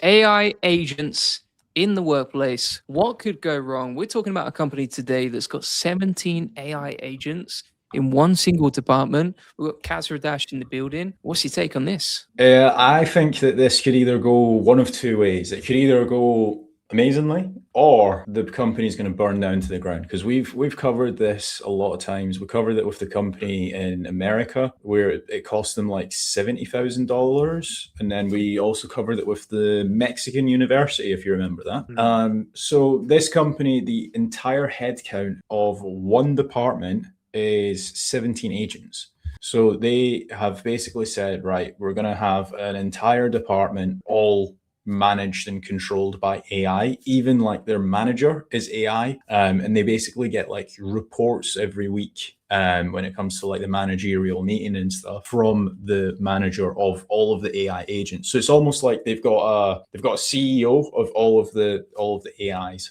AI agents in the workplace. What could go wrong? We're talking about a company today that's got 17 AI agents in one single department. We've got Kaz Radash in the building. What's your take on this? I think that this could either go one of two ways. It could either go amazingly, or the company's going to burn down to the ground. Because we've covered this a lot of times. We covered it with the company in America, where it cost them like $70,000, and then we also covered it with the Mexican university, if you remember that. So this company, the entire headcount of one department is 17 agents. So they have basically said, right, we're going to have an entire department all managed and controlled by AI, even like their manager is AI. And they basically get like reports every week when it comes to like the managerial meeting and stuff from the manager of all of the AI agents. So it's almost like they've got a CEO of all of the AIs.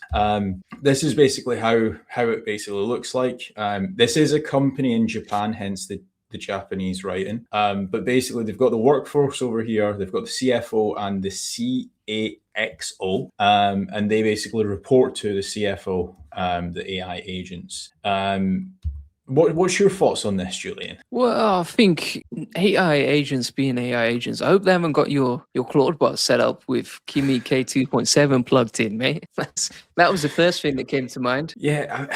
This is basically how it basically looks like. This is a company in Japan, hence the Japanese writing. But basically, they've got the workforce over here. They've got the CFO and the CAXO, and they basically report to the CFO, the AI agents. What's your thoughts on this, Julian? Well, I think AI agents being AI agents. I hope they haven't got your Claude bot set up with Kimi K2.7 plugged in, mate. That was the first thing that came to mind. Yeah,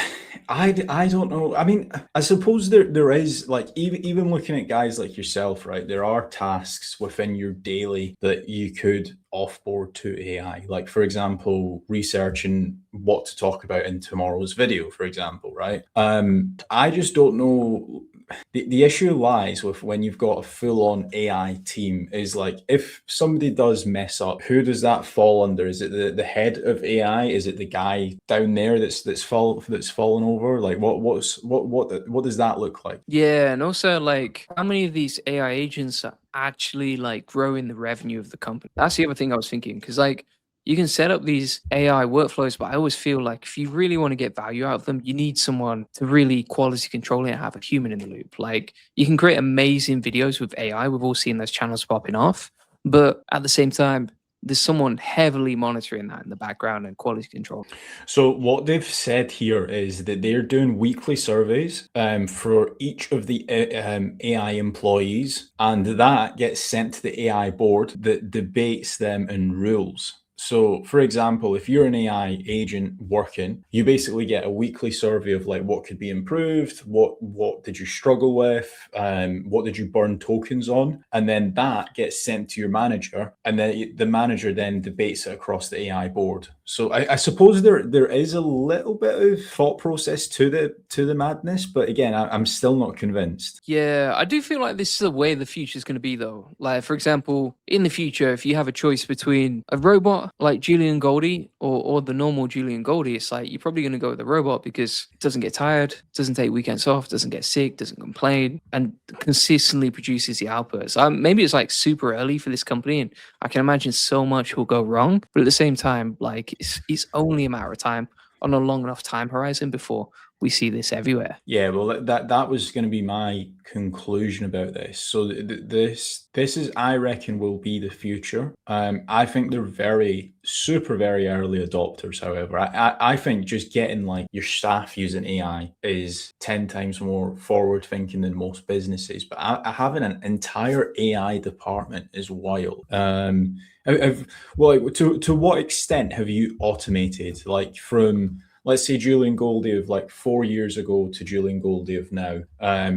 I don't know. I mean, I suppose there is like even looking at guys like yourself, right? There are tasks within your daily that you could offboard to AI. Like for example, researching what to talk about in tomorrow's video, for example, right? I just don't know. The issue lies with when you've got a full-on AI team is like if somebody does mess up, who does that fall under? Is it the head of AI? Is it the guy down there that's fallen over? Like what does that look like? Yeah, and also like how many of these AI agents are actually like growing the revenue of the company? That's the other thing I was thinking because like you can set up these AI workflows, but I always feel like if you really want to get value out of them, you need someone to really quality control it and have a human in the loop. Like you can create amazing videos with AI. We've all seen those channels popping off, but at the same time, there's someone heavily monitoring that in the background and quality control. So what they've said here is that they're doing weekly surveys for each of the AI employees, and that gets sent to the AI board that debates them and rules. So, for example, if you're an AI agent working, you basically get a weekly survey of like what could be improved, what did you struggle with, what did you burn tokens on, and then that gets sent to your manager, and then the manager then debates it across the AI board. So, I suppose there is a little bit of thought process to the madness, but again, I'm still not convinced. Yeah, I do feel like this is the way the future is going to be, though. Like, for example, in the future, if you have a choice between a robot like Julian Goldie or the normal Julian Goldie, it's like you're probably going to go with the robot because it doesn't get tired, doesn't take weekends off, doesn't get sick, doesn't complain, and consistently produces the outputs. Maybe it's like super early for this company, and I can imagine so much will go wrong. But at the same time, like it's only a matter of time on a long enough time horizon before we see this everywhere. Yeah, well, that was going to be my conclusion about this. So this is, I reckon, will be the future. I think they're very very early adopters. However, I think just getting like your staff using AI is 10 times more forward thinking than most businesses. But having an entire AI department is wild. Well, like, to what extent have you automated, like from let's say Julian Goldie of like 4 years ago to Julian Goldie of now?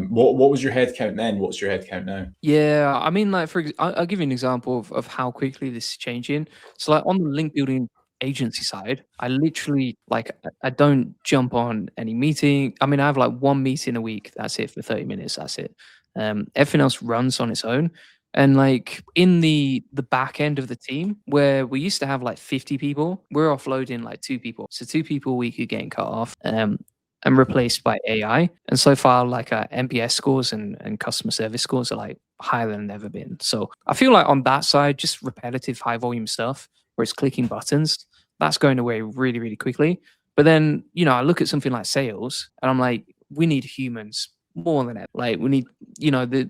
What was your head count then? What's your head count now? Yeah, I mean, like I'll give you an example of how quickly this is changing. So, like on the link building agency side, I literally like I don't jump on any meeting. I mean, I have like one meeting a week. That's it for 30 minutes. That's it. Everything else runs on its own. And like in the back end of the team, where we used to have like 50 people, we're offloading like 2 people. So 2 people a week are getting cut off. And replaced by AI. And so far, like our NPS scores and customer service scores are like higher than they've ever been. So I feel like on that side, just repetitive high volume stuff where it's clicking buttons, that's going away really, really quickly. But then, I look at something like sales and I'm like, we need humans more than ever. Like we need,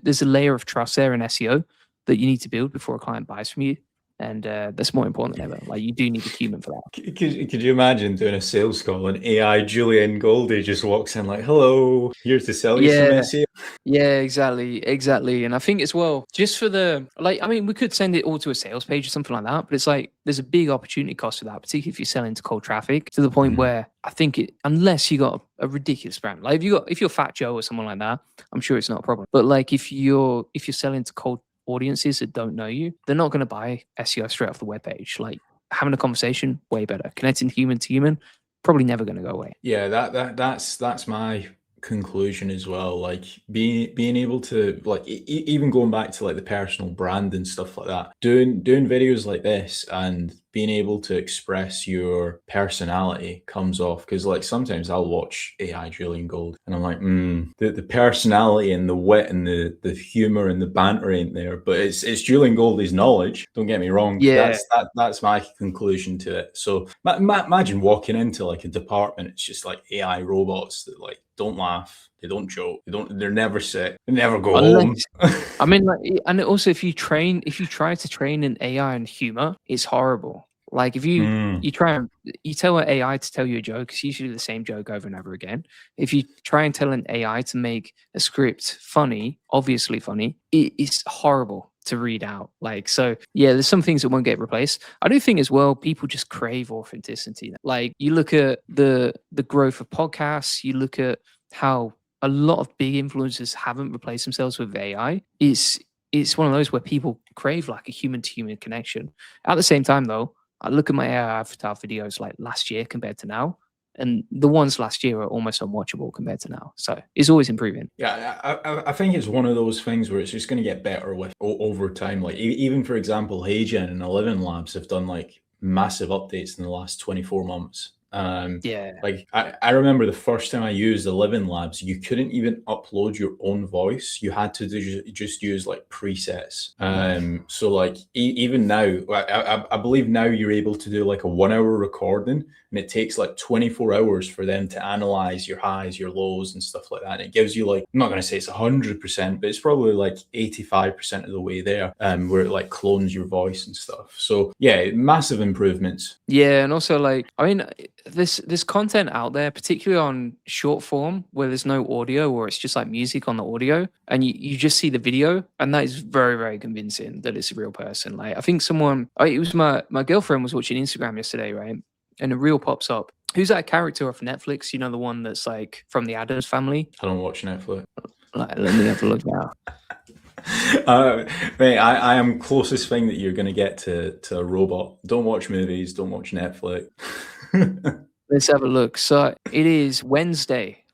there's a layer of trust there in SEO that you need to build before a client buys from you. and that's more important than ever. Like, you do need a human for that. Could you imagine doing a sales call and AI Julian Goldie just walks in like, "Hello, here to sell you some Yeah. SEO." Yeah, exactly. And I think as well, just for the like, I mean, we could send it all to a sales page or something like that, but it's like there's a big opportunity cost for that, particularly if you're selling to cold traffic, to the point where I think unless you got a ridiculous brand, like if you're Fat Joe or someone like that, I'm sure it's not a problem. But like if you're selling to cold audiences that don't know you, they're not going to buy SEO straight off the webpage. Like, having a conversation, way better. Connecting human to human, probably never going to go away. Yeah, that's my conclusion as well. Like being able to like even going back to like the personal brand and stuff like that, doing videos like this and being able to express your personality comes off, because like sometimes I'll watch AI Julian Gold and I'm like, the personality and the wit and the humor and the banter ain't there, but it's Julian Goldie's knowledge. Don't get me wrong. Yeah. That's my conclusion to it. So imagine walking into like a department, it's just like AI robots that like don't laugh, they don't joke, they're never sick, they never go home. I mean, like, and also if you try to train an AI in humor, it's horrible. Like if you you tell an AI to tell you a joke, it's usually the same joke over and over again. If you try and tell an AI to make a script funny, obviously funny, it's horrible to read out. Like, so yeah, there's some things that won't get replaced. I do think as well, people just crave authenticity. Like, you look at the growth of podcasts, you look at how a lot of big influencers haven't replaced themselves with AI. It's one of those where people crave like a human to human connection. At the same time though, I look at my AI avatar videos like last year compared to now, and the ones last year are almost unwatchable compared to now. So it's always improving. Yeah, I think it's one of those things where it's just going to get better with over time. Like even for example, HeyGen and 11 Labs have done like massive updates in the last 24 months. Yeah. Like I remember the first time I used 11 Labs, you couldn't even upload your own voice. You had to just use like presets. So like even now, I believe now you're able to do like a 1 hour recording, and it takes like 24 hours for them to analyze your highs, your lows, and stuff like that. And it gives you like, I'm not going to say it's 100%, but it's probably like 85% of the way there, where it like clones your voice and stuff. So yeah, massive improvements. Yeah, and also like, I mean, there's content out there, particularly on short form, where there's no audio, or it's just like music on the audio, and you just see the video, and that is very, very convincing that it's a real person. Like, I think it was my girlfriend was watching Instagram yesterday, right? And a reel pops up. Who's that character off Netflix? You know, the one that's like from the Addams Family? I don't watch Netflix. Like, let me have a look now. Mate, I am closest thing that you're going to get to a robot. Don't watch movies, don't watch Netflix. Let's have a look. So it is Wednesday.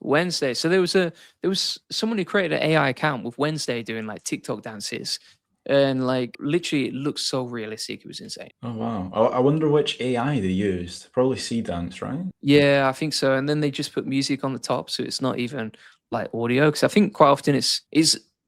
So there was someone who created an AI account with Wednesday doing like TikTok dances, and like literally it looks so realistic. It was insane. Oh wow! I wonder which AI they used. Probably C Dance, right? Yeah, I think so. And then they just put music on the top, so it's not even like audio. Because I think quite often it's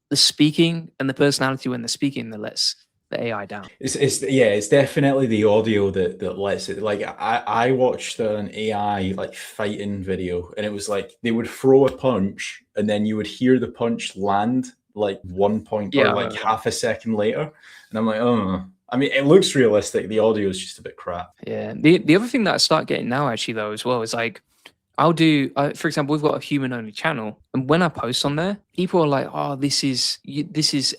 the speaking and the personality when they're speaking that lets the AI down. It's definitely the audio that lets it. Like I watched an AI like fighting video, and it was like they would throw a punch, and then you would hear the punch land like 1 point or like half a second later, and I'm like, oh. I mean, it looks realistic. The audio is just a bit crap. Yeah. The other thing that I start getting now actually though as well is like, I'll do, for example, we've got a human only channel, and when I post on there, people are like, "Oh, this is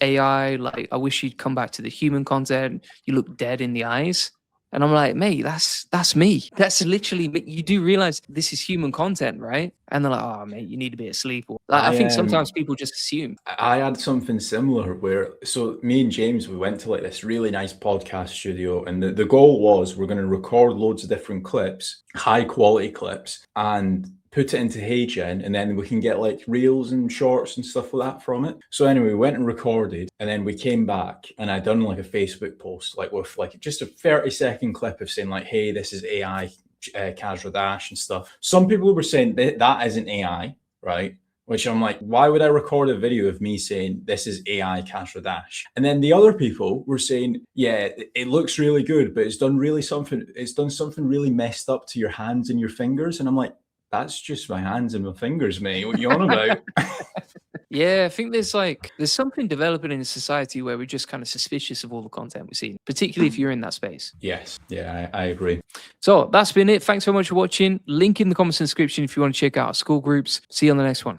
AI. Like, I wish you'd come back to the human content. You look dead in the eyes." And I'm like, "Mate, that's me. That's literally me. You do realize this is human content, right?" And they're like, "Oh, mate, you need a bit of sleep." Like, I think sometimes people just assume. I had something similar where, so me and James, we went to like this really nice podcast studio, and the goal was we're going to record loads of different clips, high quality clips, and put it into HeyGen, and then we can get like reels and shorts and stuff like that from it. So anyway, we went and recorded, and then we came back, and I'd done like a Facebook post, like with like just a 30-second clip of saying like, "Hey, this is AI Kaz Dash" and stuff. Some people were saying that isn't AI, right? Which I'm like, why would I record a video of me saying this is AI Kaz Dash? And then the other people were saying, yeah, it looks really good, but it's done something really messed up to your hands and your fingers. And I'm like, that's just my hands and my fingers, mate. What are you on about? Yeah, I think there's something developing in a society where we're just kind of suspicious of all the content we see, particularly if you're in that space. Yes, yeah, I agree. So that's been it. Thanks so much for watching. Link in the comments and description if you want to check out our school groups. See you on the next one.